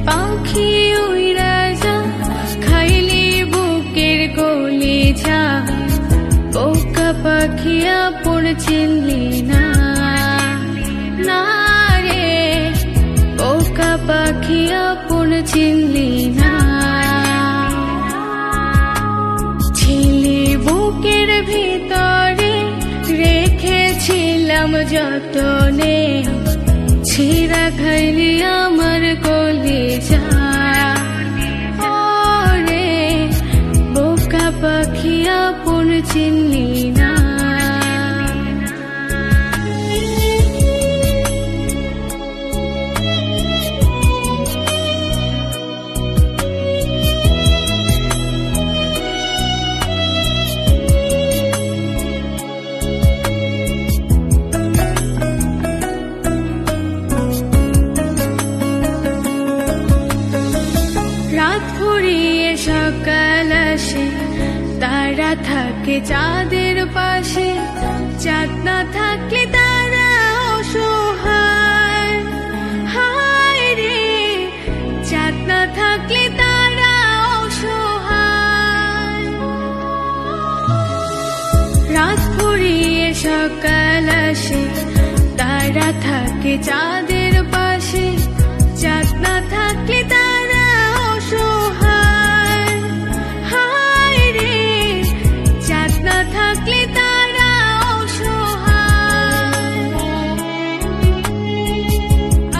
পাখি উইরা যা, খাইলি বুকের গলি যা, বোকা পাখি আপন চিনলি না, না রে বোকা পাখি আপন চিনলি না। ছিলি বুকের ভিতরে রেখেছিলাম যতনে, ছিঁড়া খাইলি আমার কলিজা, ও রে বোকা পাখি আপন চিনলি না। রাত ফুরিয়ে সকাল আসে, তারা থাকে চাঁদের পাশে, চাঁদ না থাকলে তারা অসহায়, হায় রে চাঁদ না থাকলে তারা অসহায়। রাত ফুরিয়ে সকাল আসে, তারা থাকে চাঁদের পাশে, চাঁদ না থাকলে তারা অসহায়, হায় রে চাঁদ না থাকলে তারা অসহায়।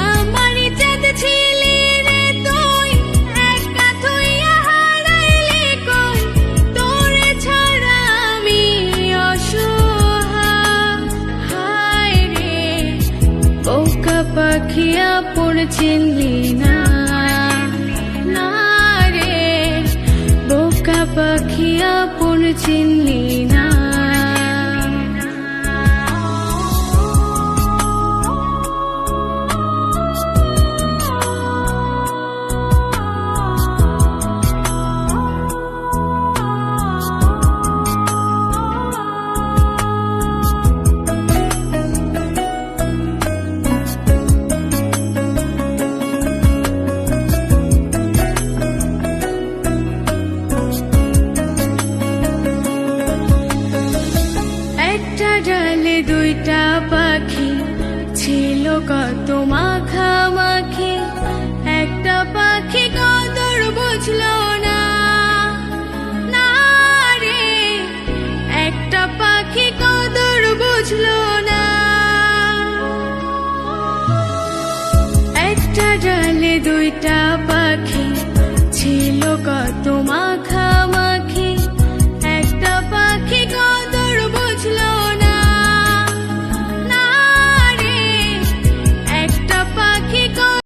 আমারই চাঁদ ছিলি রে তুই, একা থুইয়া হারাইলি কই, তোরে ছাড়া আমি অসহায়, হায় রে বোকা পাখি আপন চিনলি না, না রে বোকা পাখি আপন চিনলি না। একটা ডালে দুইটা পাখি ছিল কত মাখামাখি, একটা পাখি কদর বুঝলো না, না রে একটা পাখি কদর বুঝলো না। একটা ডালে দুইটা পাখি ছিল কত